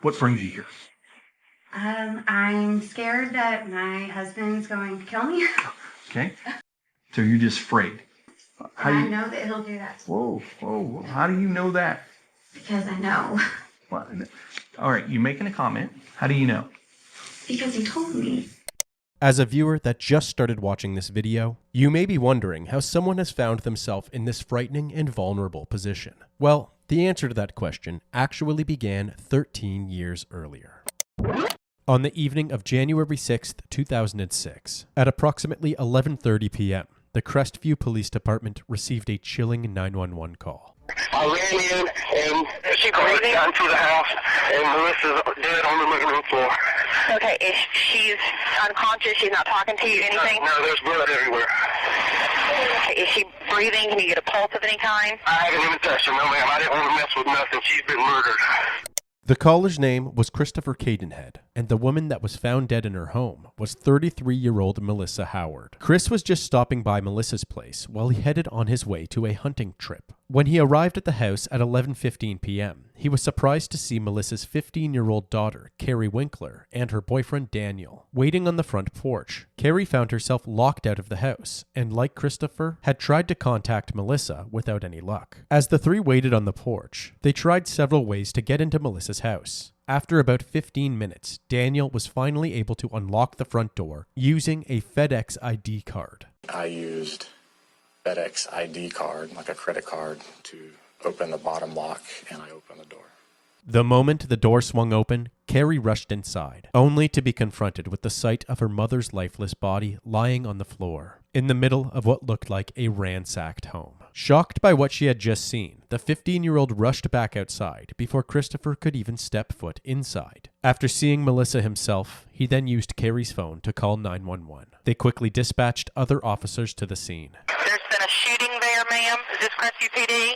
What brings you here? I'm scared that my husband's going to kill me. Okay. So you're just afraid. I know that he'll do that. Whoa, whoa. How do you know that? Because I know. Well, all right, you're making a comment. How do you know? Because he told me. As a viewer that just started watching this video, you may be wondering how someone has found themselves in this frightening and vulnerable position. Well, the answer to that question actually began 13 years earlier. On the evening of January 6th, 2006, at approximately 11:30 p.m., the Crestview Police Department received a chilling 911 call. I ran in and she breathing down to the house and Melissa's dead on the living room floor. Okay, if she's unconscious, she's not talking to you, anything? No, there's blood everywhere. Okay, is she breathing? Can you get a pulse of any kind? I haven't even touched her, no ma'am. I didn't want to mess with nothing. She's been murdered. The caller's name was Christopher Cadenhead, and the woman that was found dead in her home was 33-year-old Melissa Howard. Chris was just stopping by Melissa's place while he headed on his way to a hunting trip. When he arrived at the house at 11:15 p.m., he was surprised to see Melissa's 15-year-old daughter, Carrie Winkler, and her boyfriend, Daniel, waiting on the front porch. Carrie found herself locked out of the house, and like Christopher, had tried to contact Melissa without any luck. As the three waited on the porch, they tried several ways to get into Melissa's house. After about 15 minutes, Daniel was finally able to unlock the front door using a FedEx ID card. I used FedEx ID card, like a credit card, to open the bottom lock, and I opened the door. The moment the door swung open, Carrie rushed inside, only to be confronted with the sight of her mother's lifeless body lying on the floor, in the middle of what looked like a ransacked home. Shocked by what she had just seen, the 15-year-old rushed back outside before Christopher could even step foot inside. After seeing Melissa himself, he then used Carrie's phone to call 911. They quickly dispatched other officers to the scene. There's been a shooting there, ma'am. Is this Crestview PD?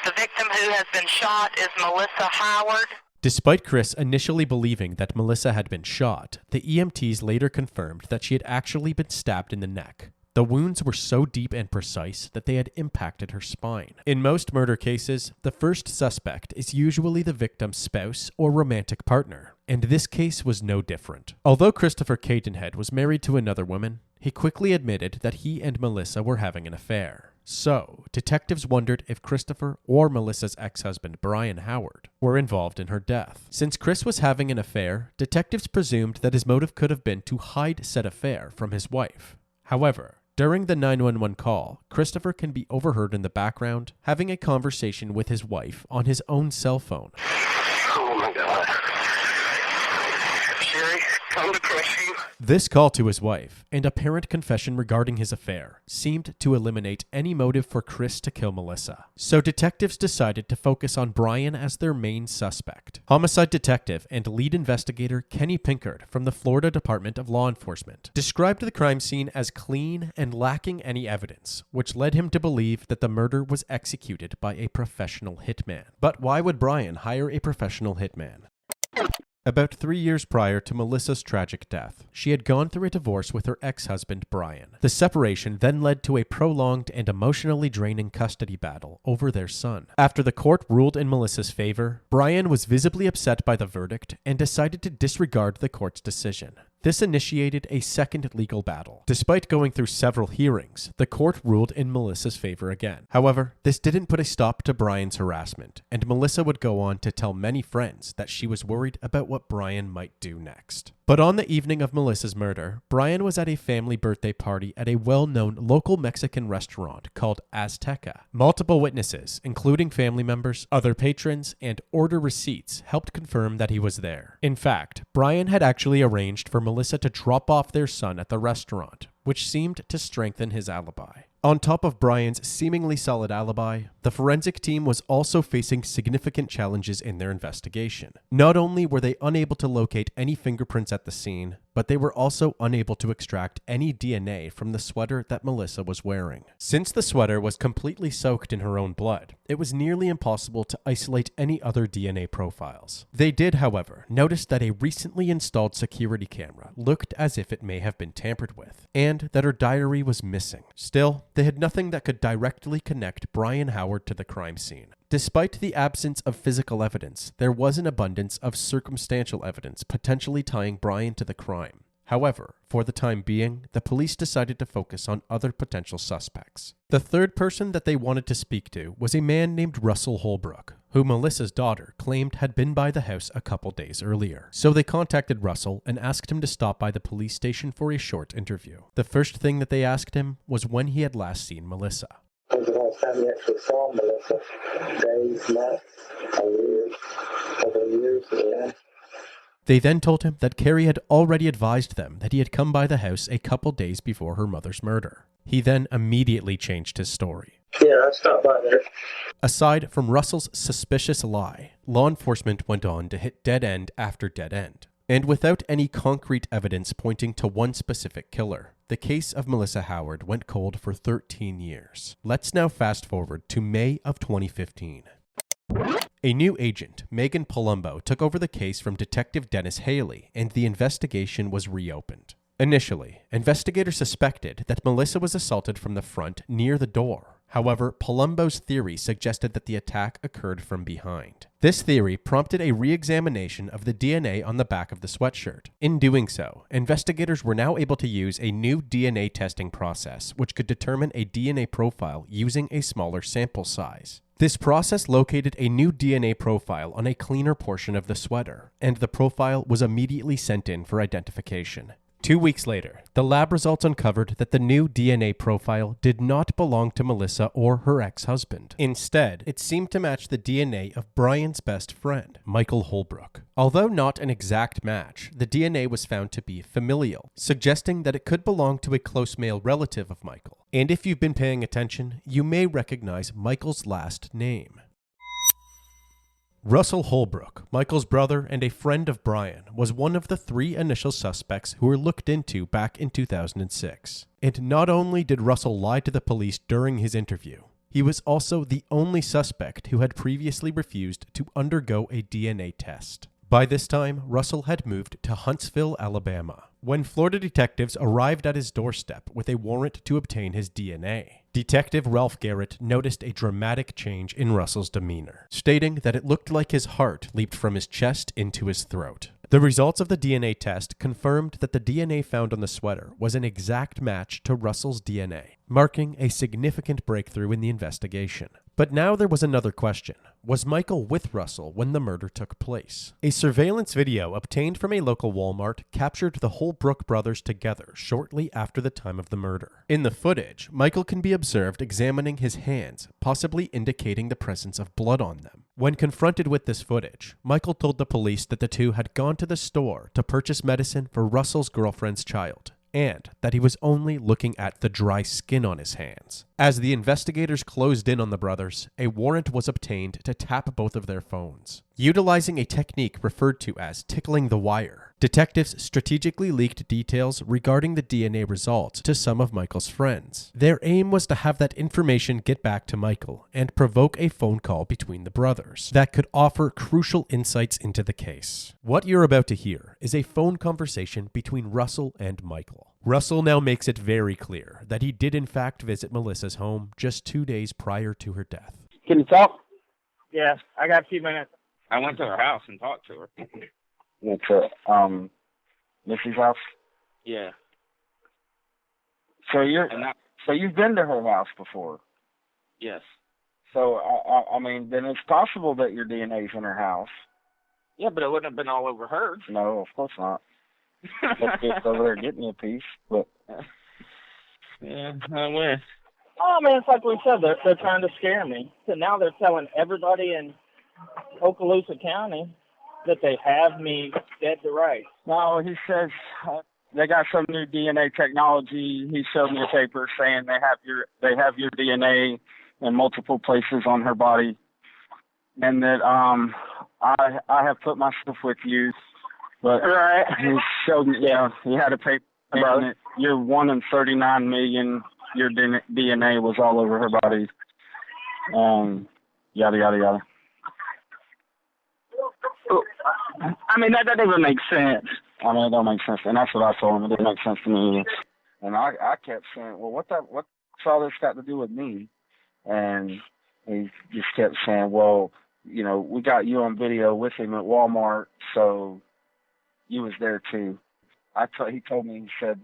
The victim who has been shot is Melissa Howard. Despite Chris initially believing that Melissa had been shot, the EMTs later confirmed that she had actually been stabbed in the neck. The wounds were so deep and precise that they had impacted her spine. In most murder cases, the first suspect is usually the victim's spouse or romantic partner, and this case was no different. Although Christopher Cadenhead was married to another woman, he quickly admitted that he and Melissa were having an affair. So, detectives wondered if Christopher or Melissa's ex-husband Brian Howard were involved in her death. Since Chris was having an affair, detectives presumed that his motive could have been to hide said affair from his wife. However, during the 911 call, Christopher can be overheard in the background having a conversation with his wife on his own cell phone. Oh my God. Sherry, come to Crestview. This call to his wife, and apparent confession regarding his affair, seemed to eliminate any motive for Chris to kill Melissa. So detectives decided to focus on Brian as their main suspect. Homicide detective and lead investigator Kenny Pinkard from the Florida Department of Law Enforcement described the crime scene as clean and lacking any evidence, which led him to believe that the murder was executed by a professional hitman. But why would Brian hire a professional hitman? About 3 years prior to Melissa's tragic death, she had gone through a divorce with her ex-husband, Brian. The separation then led to a prolonged and emotionally draining custody battle over their son. After the court ruled in Melissa's favor, Brian was visibly upset by the verdict and decided to disregard the court's decision. This initiated a second legal battle. Despite going through several hearings, the court ruled in Melissa's favor again. However, this didn't put a stop to Brian's harassment, and Melissa would go on to tell many friends that she was worried about what Brian might do next. But on the evening of Melissa's murder, Brian was at a family birthday party at a well-known local Mexican restaurant called Azteca. Multiple witnesses, including family members, other patrons, and order receipts, helped confirm that he was there. In fact, Brian had actually arranged for Melissa to drop off their son at the restaurant, which seemed to strengthen his alibi. On top of Brian's seemingly solid alibi, the forensic team was also facing significant challenges in their investigation. Not only were they unable to locate any fingerprints at the scene, but they were also unable to extract any DNA from the sweater that Melissa was wearing. Since the sweater was completely soaked in her own blood, it was nearly impossible to isolate any other DNA profiles. They did, however, notice that a recently installed security camera looked as if it may have been tampered with, and that her diary was missing. Still, they had nothing that could directly connect Brian Howard to the crime scene. Despite the absence of physical evidence, there was an abundance of circumstantial evidence potentially tying Brian to the crime. However, for the time being, the police decided to focus on other potential suspects. The third person that they wanted to speak to was a man named Russell Holbrook, who Melissa's daughter claimed had been by the house a couple days earlier. So they contacted Russell and asked him to stop by the police station for a short interview. The first thing that they asked him was when he had last seen Melissa. When's the last time you actually saw Melissa? Days, months, a year, couple of years, yeah. They then told him that Carrie had already advised them that he had come by the house a couple days before her mother's murder. He then immediately changed his story. Yeah, I stopped by there. Aside from Russell's suspicious lie, law enforcement went on to hit dead end after dead end. And without any concrete evidence pointing to one specific killer, the case of Melissa Howard went cold for 13 years. Let's now fast forward to May of 2015. A new agent, Megan Palumbo, took over the case from Detective Dennis Haley, and the investigation was reopened. Initially, investigators suspected that Melissa was assaulted from the front near the door. However, Palumbo's theory suggested that the attack occurred from behind. This theory prompted a re-examination of the DNA on the back of the sweatshirt. In doing so, investigators were now able to use a new DNA testing process, which could determine a DNA profile using a smaller sample size. This process located a new DNA profile on a cleaner portion of the sweater, and the profile was immediately sent in for identification. 2 weeks later, the lab results uncovered that the new DNA profile did not belong to Melissa or her ex-husband. Instead, it seemed to match the DNA of Brian's best friend, Michael Holbrook. Although not an exact match, the DNA was found to be familial, suggesting that it could belong to a close male relative of Michael. And if you've been paying attention, you may recognize Michael's last name. Russell Holbrook, Michael's brother and a friend of Brian, was one of the 3 initial suspects who were looked into back in 2006. And not only did Russell lie to the police during his interview, he was also the only suspect who had previously refused to undergo a DNA test. By this time, Russell had moved to Huntsville, Alabama, when Florida detectives arrived at his doorstep with a warrant to obtain his DNA. Detective Ralph Garrett noticed a dramatic change in Russell's demeanor, stating that it looked like his heart leaped from his chest into his throat. The results of the DNA test confirmed that the DNA found on the sweater was an exact match to Russell's DNA, marking a significant breakthrough in the investigation. But now there was another question. Was Michael with Russell when the murder took place? A surveillance video obtained from a local Walmart captured the Holbrook brothers together shortly after the time of the murder. In the footage, Michael can be observed examining his hands, possibly indicating the presence of blood on them. When confronted with this footage, Michael told the police that the two had gone to the store to purchase medicine for Russell's girlfriend's child, and that he was only looking at the dry skin on his hands. As the investigators closed in on the brothers, a warrant was obtained to tap both of their phones. Utilizing a technique referred to as tickling the wire, detectives strategically leaked details regarding the DNA results to some of Michael's friends. Their aim was to have that information get back to Michael and provoke a phone call between the brothers that could offer crucial insights into the case. What you're about to hear is a phone conversation between Russell and Michael. Russell now makes it very clear that he did in fact visit Melissa's home just 2 days prior to her death. Can you talk? Yeah, I got a few minutes. I went to her house and talked to her. Went to, Missy's house? Yeah. So you've been to her house before? Yes. So, I mean, then it's possible that your DNA's in her house. Yeah, but it wouldn't have been all over hers. No, of course not. It's over there getting you a piece, but... Yeah, I went. Oh, man, it's like we said, they're trying to scare me. So now they're telling everybody in Okaloosa County that they have me dead to rights. No, he says they got some new DNA technology. He showed me a paper saying they have your DNA in multiple places on her body, and that I have put myself with you. But right. He showed me, yeah, he had a paper about it. You're 1 in 39 million. Your DNA was all over her body. yada, yada, yada. I mean, that doesn't even make sense. I mean, it don't make sense. And that's what I told him. It didn't make sense to me. And I kept saying, well, what's all this got to do with me? And he just kept saying, well, you know, we got you on video with him at Walmart, so you was there too. He told me, he said,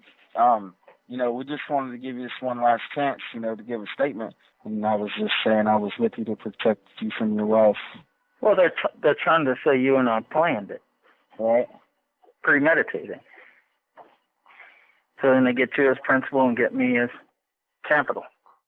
you know, we just wanted to give you this one last chance, you know, to give a statement. And I was just saying I was with you to protect you from your wife. Well, they're trying to say you and I planned it, Right? premeditating. So then they get you as principal and get me as capital.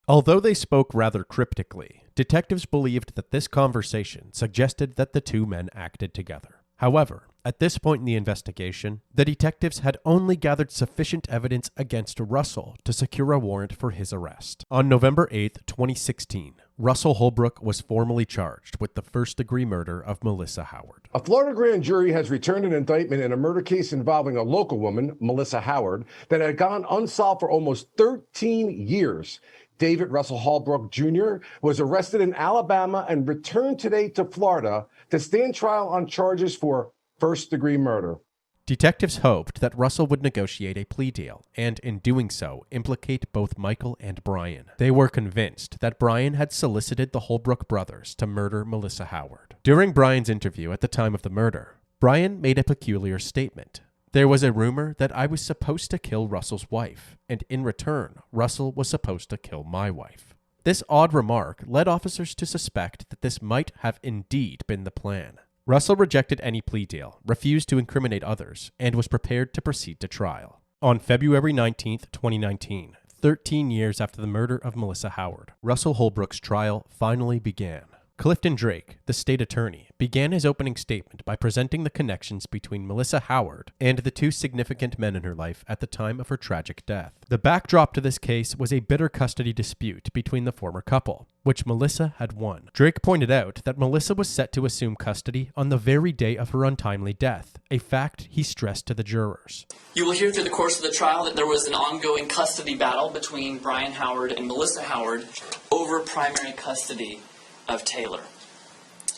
Although they spoke rather cryptically, detectives believed that this conversation suggested that the two men acted together. However, at this point in the investigation, the detectives had only gathered sufficient evidence against Russell to secure a warrant for his arrest. On November 8, 2016, Russell Holbrook was formally charged with the first-degree murder of Melissa Howard. A Florida grand jury has returned an indictment in a murder case involving a local woman, Melissa Howard, that had gone unsolved for almost 13 years. David Russell Holbrook Jr. was arrested in Alabama and returned today to Florida to stand trial on charges for first-degree murder. Detectives hoped that Russell would negotiate a plea deal and, in doing so, implicate both Michael and Brian. They were convinced that Brian had solicited the Holbrook brothers to murder Melissa Howard. During Brian's interview at the time of the murder, Brian made a peculiar statement. There was a rumor that I was supposed to kill Russell's wife, and in return, Russell was supposed to kill my wife. This odd remark led officers to suspect that this might have indeed been the plan. Russell rejected any plea deal, refused to incriminate others, and was prepared to proceed to trial. On February 19, 2019, 13 years after the murder of Melissa Howard, Russell Holbrook's trial finally began. Clifton Drake, the state attorney, began his opening statement by presenting the connections between Melissa Howard and the two significant men in her life at the time of her tragic death. The backdrop to this case was a bitter custody dispute between the former couple, which Melissa had won. Drake pointed out that Melissa was set to assume custody on the very day of her untimely death, a fact he stressed to the jurors. You will hear through the course of the trial that there was an ongoing custody battle between Brian Howard and Melissa Howard over primary custody of Taylor.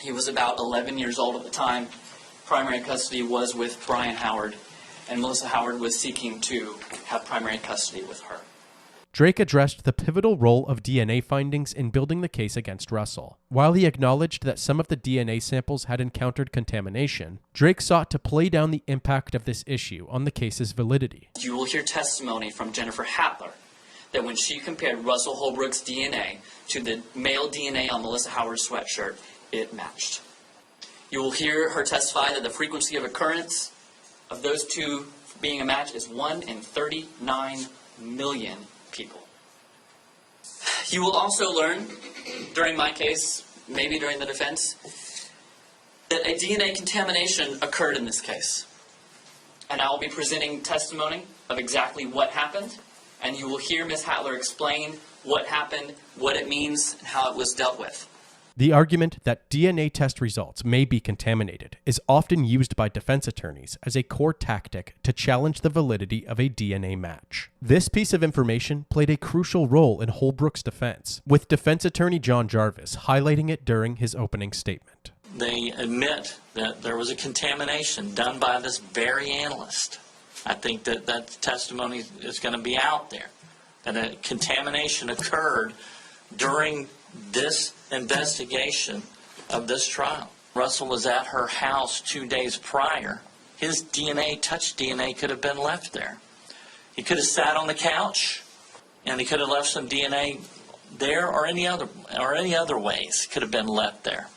He was about 11 years old at the time. Primary custody was with Brian Howard, and Melissa Howard was seeking to have primary custody with her. Drake addressed the pivotal role of DNA findings in building the case against Russell. While he acknowledged that some of the DNA samples had encountered contamination, Drake sought to play down the impact of this issue on the case's validity. You will hear testimony from Jennifer Hattler that when she compared Russell Holbrook's DNA to the male DNA on Melissa Howard's sweatshirt, it matched. You will hear her testify that the frequency of occurrence of those two being a match is 1 in 39 million people. You will also learn, during my case, maybe during the defense, that a DNA contamination occurred in this case. And I will be presenting testimony of exactly what happened, and you will hear Ms. Hattler explain what happened, what it means, and how it was dealt with. The argument that DNA test results may be contaminated is often used by defense attorneys as a core tactic to challenge the validity of a DNA match. This piece of information played a crucial role in Holbrook's defense, with defense attorney John Jarvis highlighting it during his opening statement. They admit that there was a contamination done by this very analyst. I think that testimony is going to be out there, that a contamination occurred during this investigation of this trial. Russell was at her house 2 days prior. His DNA, touch DNA, could have been left there. He could have sat on the couch, and he could have left some DNA there, or any other ways could have been left there.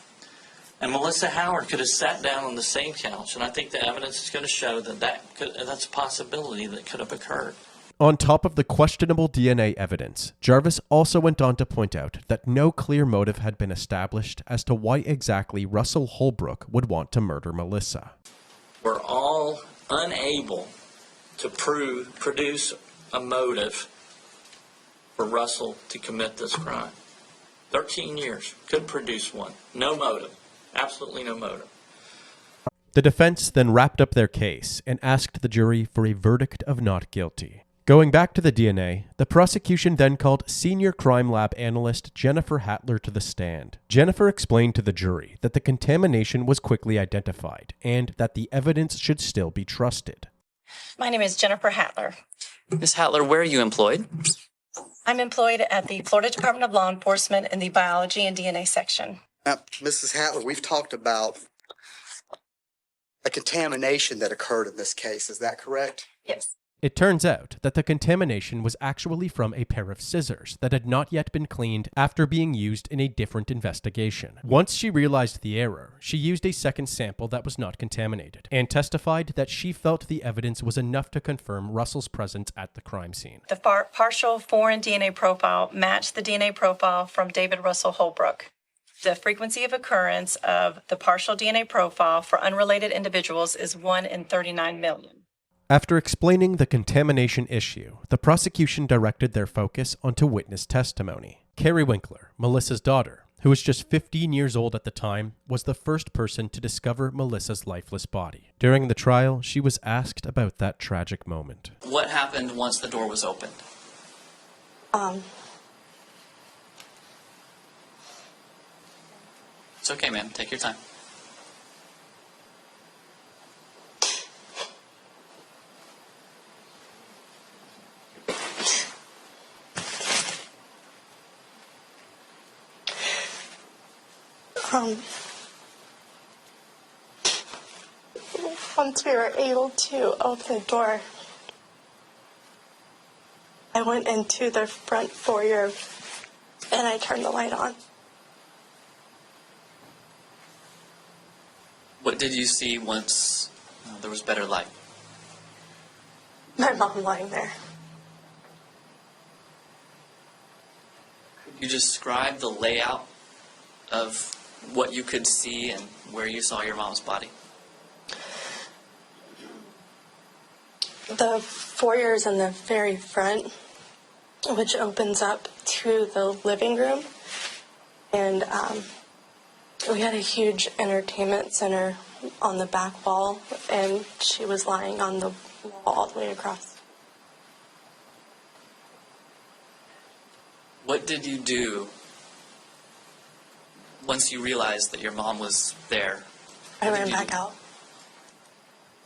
And Melissa Howard could have sat down on the same couch, and I think the evidence is going to show that that's a possibility that could have occurred. On top of the questionable DNA evidence, Jarvis also went on to point out that no clear motive had been established as to why exactly Russell Holbrook would want to murder Melissa. We're all unable to produce a motive for Russell to commit this crime. 13 years, couldn't produce one. No motive. Absolutely no motive. The defense then wrapped up their case and asked the jury for a verdict of not guilty. Going back to the DNA, the prosecution then called senior crime lab analyst Jennifer Hattler to the stand. Jennifer explained to the jury that the contamination was quickly identified and that the evidence should still be trusted. My name is Jennifer Hattler. Ms. Hattler, where are you employed? I'm employed at the Florida Department of Law Enforcement in the Biology and DNA section. Mrs. Hattler, we've talked about a contamination that occurred in this case. Is that correct? Yes. It turns out that the contamination was actually from a pair of scissors that had not yet been cleaned after being used in a different investigation. Once she realized the error, she used a second sample that was not contaminated and testified that she felt the evidence was enough to confirm Russell's presence at the crime scene. The partial foreign DNA profile matched the DNA profile from David Russell Holbrook. The frequency of occurrence of the partial DNA profile for unrelated individuals is 1 in 39 million. After explaining the contamination issue, the prosecution directed their focus onto witness testimony. Carrie Winkler, Melissa's daughter, who was just 15 years old at the time, was the first person to discover Melissa's lifeless body. During the trial, she was asked about that tragic moment. What happened once the door was opened? It's okay, ma'am. Take your time. Once we were able to open the door, I went into the front foyer and I turned the light on. What did you see once there was better light? My mom lying there. Could you describe the layout of what you could see and where you saw your mom's body? The foyer is in the very front, which opens up to the living room. And we had a huge entertainment center on the back wall, and she was lying on the wall all the way across. What did you do once you realized that your mom was there? I ran back out.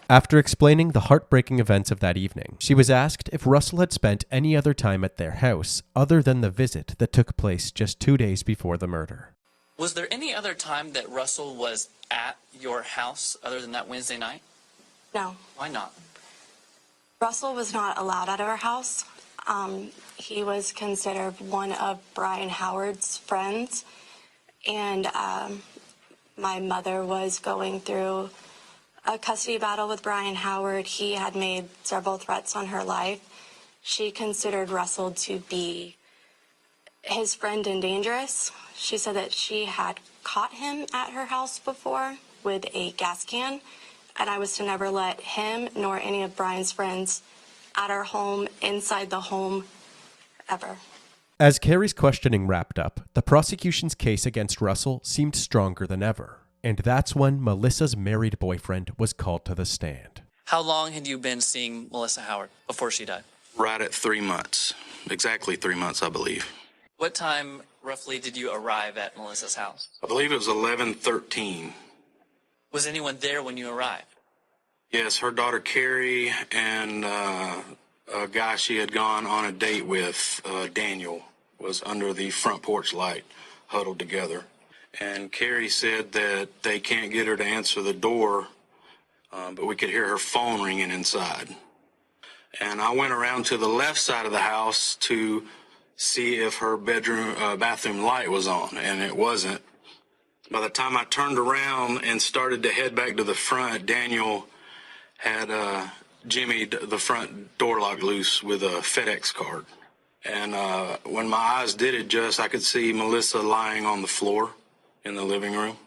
After explaining the heartbreaking events of that evening, she was asked if Russell had spent any other time at their house other than the visit that took place just 2 days before the murder. Was there any other time that Russell was at your house other than that Wednesday night? No. Why not? Russell was not allowed out of our house. He was considered one of Brian Howard's friends, and my mother was going through a custody battle with Brian Howard. He had made several threats on her life. She considered Russell to be his friend and dangerous. She said that she had caught him at her house before with a gas can, and I was to never let him nor any of Brian's friends at our home, inside the home, ever. As Carrie's questioning wrapped up, the prosecution's case against Russell seemed stronger than ever. And that's when Melissa's married boyfriend was called to the stand. How long had you been seeing Melissa Howard before she died? Right at 3 months. Exactly 3 months, I believe. What time roughly did you arrive at Melissa's house? I believe it was 11:13. Was anyone there when you arrived? Yes, her daughter Carrie and a guy she had gone on a date with, Daniel, was under the front porch light, huddled together. And Carrie said that they can't get her to answer the door, but we could hear her phone ringing inside. And I went around to the left side of the house to see if her bathroom light was on, and it wasn't. By the time I turned around and started to head back to the front, Daniel had jimmied the front door lock loose with a FedEx card. And when my eyes did adjust, I could see Melissa lying on the floor in the living room.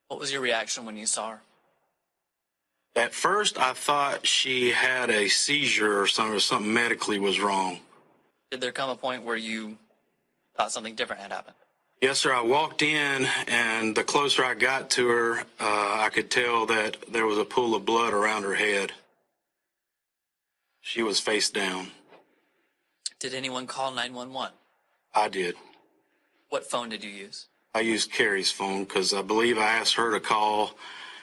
What was your reaction when you saw her? At first, I thought she had a seizure or something medically was wrong. Did there come a point where you thought something different had happened? Yes, sir. I walked in, and the closer I got to her, I could tell that there was a pool of blood around her head. She was face down. Did anyone call 911? I did. What phone did you use? I used Carrie's phone because I believe I asked her to call,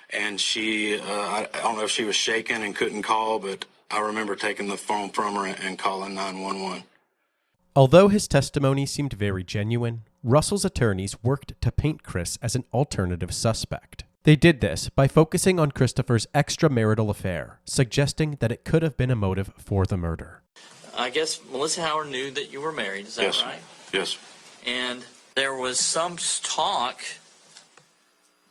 and she, I don't know if she was shaking and couldn't call, but I remember taking the phone from her and calling 911. Although his testimony seemed very genuine, Russell's attorneys worked to paint Chris as an alternative suspect. They did this by focusing on Christopher's extramarital affair, suggesting that it could have been a motive for the murder. I guess Melissa Howard knew that you were married, is that Yes. right? Yes. And there was some talk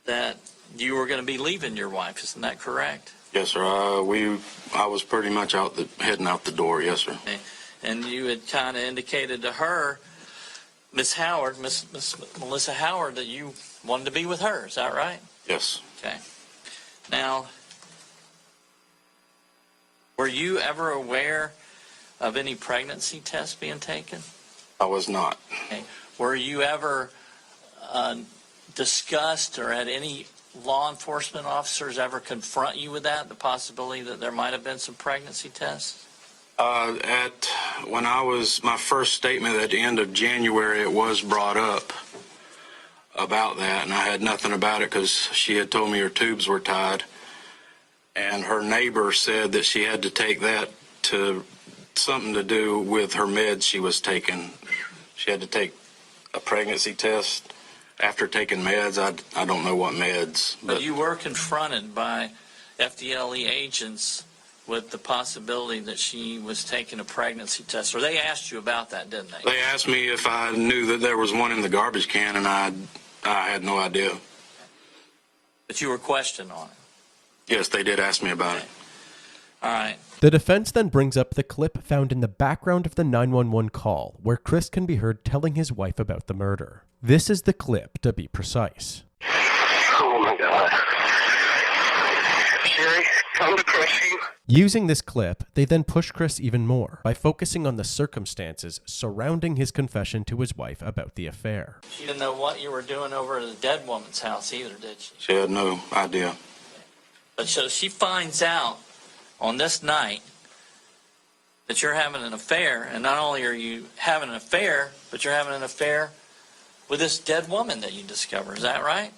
that you were going to be leaving your wife, isn't that correct? Yes, sir. I was pretty much heading out the door. Yes, sir. Okay. And you had kind of indicated to her, Miss Howard, Miss Melissa Howard, that you wanted to be with her. Is that right? Yes. Okay. Now, were you ever aware of any pregnancy tests being taken? I was not. Okay. Were you ever discussed, or had any law enforcement officers ever confront you with that, the possibility that there might have been some pregnancy tests? When I was my first statement at the end of January, it was brought up about that, and I had nothing about it because she had told me her tubes were tied, and her neighbor said that she had to take that to something to do with her meds she was taking. She had to take a pregnancy test after taking meds. I don't know what meds. But you were confronted by FDLE agents with the possibility that she was taking a pregnancy test, or they asked you about that, didn't they? They asked me if I knew that there was one in the garbage can, and I had no idea. But you were questioned on it. Yes, they did ask me about it. All right. The defense then brings up the clip found in the background of the 911 call, where Chris can be heard telling his wife about the murder. This is the clip, to be precise. Oh my God. Sherry, come to crush you. Using this clip, they then push Chris even more by focusing on the circumstances surrounding his confession to his wife about the affair. She didn't know what you were doing over at the dead woman's house either, did she? She had no idea. But so she finds out on this night that you're having an affair, and not only are you having an affair, but you're having an affair with this dead woman that you discover. Is that right?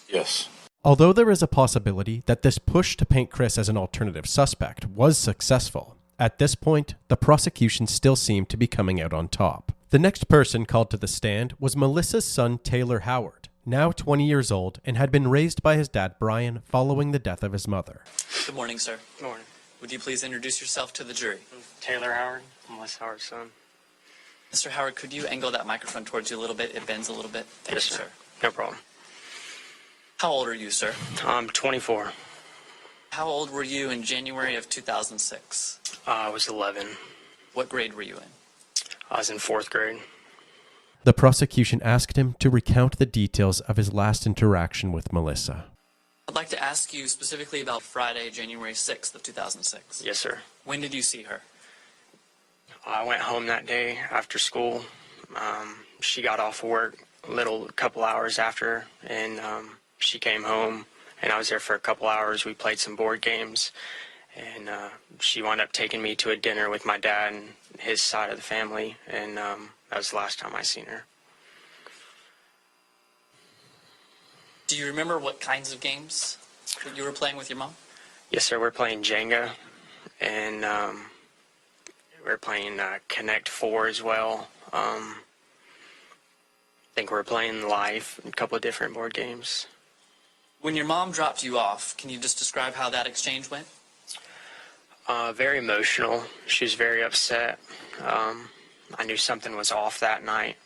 Yes. Although there is a possibility that this push to paint Chris as an alternative suspect was successful, at this point, the prosecution still seemed to be coming out on top. The next person called to the stand was Melissa's son, Taylor Howard, now 20 years old and had been raised by his dad, Brian, following the death of his mother. Good morning, sir. Good morning. Would you please introduce yourself to the jury? Taylor Howard, Melissa Howard's son. Mr. Howard, could you angle that microphone towards you a little bit? It bends a little bit. Thank Yes, you, sir. sir. No problem. How old are you, sir? I'm 24. How old were you in January of 2006? I was 11. What grade were you in? I was in 4th grade. The prosecution asked him to recount the details of his last interaction with Melissa. I'd like to ask you specifically about Friday, January 6th of 2006. Yes, sir. When did you see her? I went home that day after school. She got off of work a couple hours after, and she came home, and I was there for a couple hours. We played some board games, and she wound up taking me to a dinner with my dad and his side of the family, and that was the last time I seen her. Do you remember what kinds of games that you were playing with your mom? Yes, sir. We're playing Jenga, and we're playing Connect 4 as well. I think we're playing Life, and a couple of different board games. When your mom dropped you off, can you just describe how that exchange went? Very emotional. She was very upset. I knew something was off that night.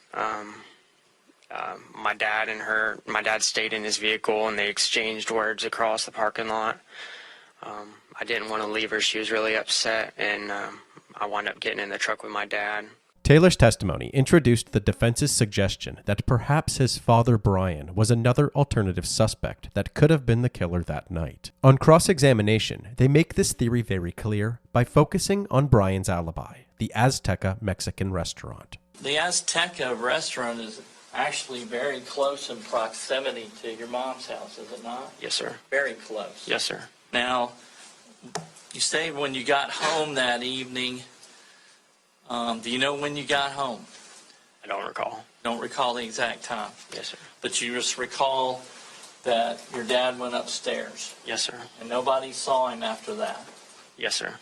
My dad stayed in his vehicle, and they exchanged words across the parking lot. I didn't want to leave her. She was really upset, and I wound up getting in the truck with my dad. Taylor's testimony introduced the defense's suggestion that perhaps his father, Brian, was another alternative suspect that could have been the killer that night. On cross-examination, they make this theory very clear by focusing on Brian's alibi, the Azteca Mexican restaurant. The Azteca restaurant is actually very close in proximity to your mom's house, is it not? Yes, sir. Very close. Yes, sir. Now, You say when you got home that evening. Do you know when you got home? I don't recall. Don't recall the exact time? Yes, sir. But you just recall that your dad went upstairs? Yes, sir. And nobody saw him after that? Yes, sir.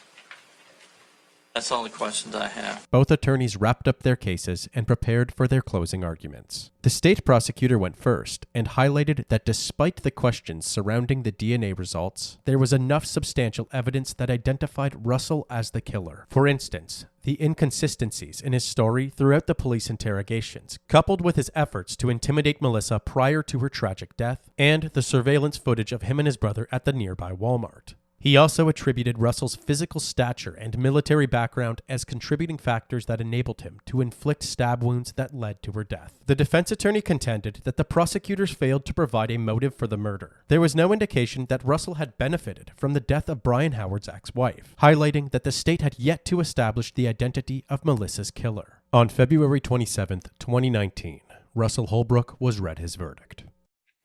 That's all the questions I have. Both attorneys wrapped up their cases and prepared for their closing arguments. The state prosecutor went first and highlighted that despite the questions surrounding the DNA results, there was enough substantial evidence that identified Russell as the killer. For instance, the inconsistencies in his story throughout the police interrogations, coupled with his efforts to intimidate Melissa prior to her tragic death, and the surveillance footage of him and his brother at the nearby Walmart. He also attributed Russell's physical stature and military background as contributing factors that enabled him to inflict stab wounds that led to her death. The defense attorney contended that the prosecutors failed to provide a motive for the murder. There was no indication that Russell had benefited from the death of Brian Howard's ex-wife, highlighting that the state had yet to establish the identity of Melissa's killer. On February 27, 2019, Russell Holbrook was read his verdict.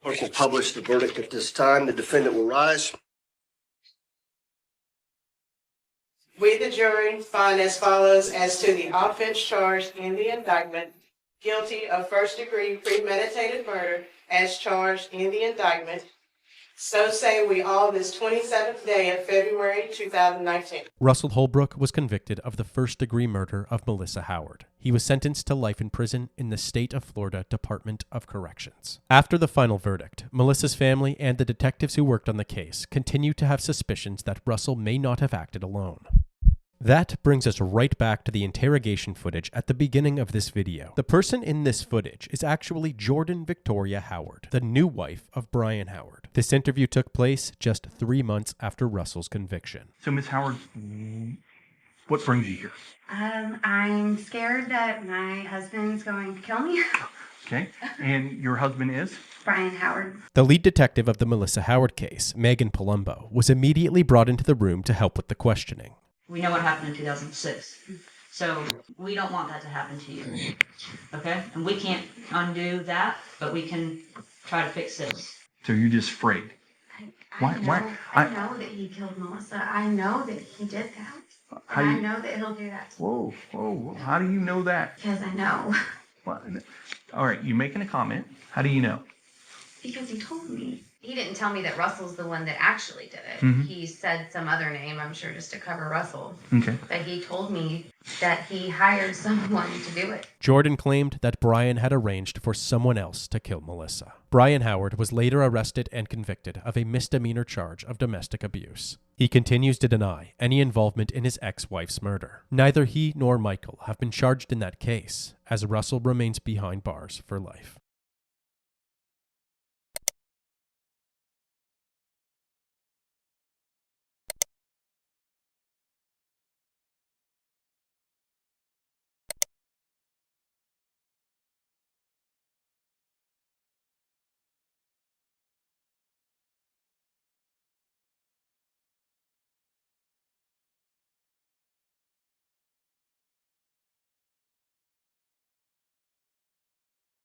Court will publish the verdict at this time. The defendant will rise. We, the jury, find as follows as to the offense charged in the indictment, guilty of first-degree premeditated murder as charged in the indictment. So say we all this 27th day of February 2019. Russell Holbrook was convicted of the first-degree murder of Melissa Howard. He was sentenced to life in prison in the state of Florida Department of Corrections. After the final verdict, Melissa's family and the detectives who worked on the case continue to have suspicions that Russell may not have acted alone. That brings us right back to the interrogation footage at the beginning of this video. The person in this footage is actually Jordan Victoria Howard, the new wife of Brian Howard. This interview took place just 3 months after Russell's conviction. So, Ms. Howard, what brings you here? I'm scared that my husband's going to kill me. Okay. And your husband is? Brian Howard. The lead detective of the Melissa Howard case, Megan Palumbo, was immediately brought into the room to help with the questioning. We know what happened in 2006. So we don't want that to happen to you. Okay? And we can't undo that, but we can try to fix this. So you're just afraid? I know that he killed Melissa. I know that he did that. I know that he'll do that. Whoa. How do you know that? Because I know. Well, all right, you're making a comment. How do you know? Because he told me. He didn't tell me that Russell's the one that actually did it. Mm-hmm. He said some other name, I'm sure, just to cover Russell. Okay. But he told me that he hired someone to do it. Jordan claimed that Brian had arranged for someone else to kill Melissa. Brian Howard was later arrested and convicted of a misdemeanor charge of domestic abuse. He continues to deny any involvement in his ex-wife's murder. Neither he nor Michael have been charged in that case, as Russell remains behind bars for life.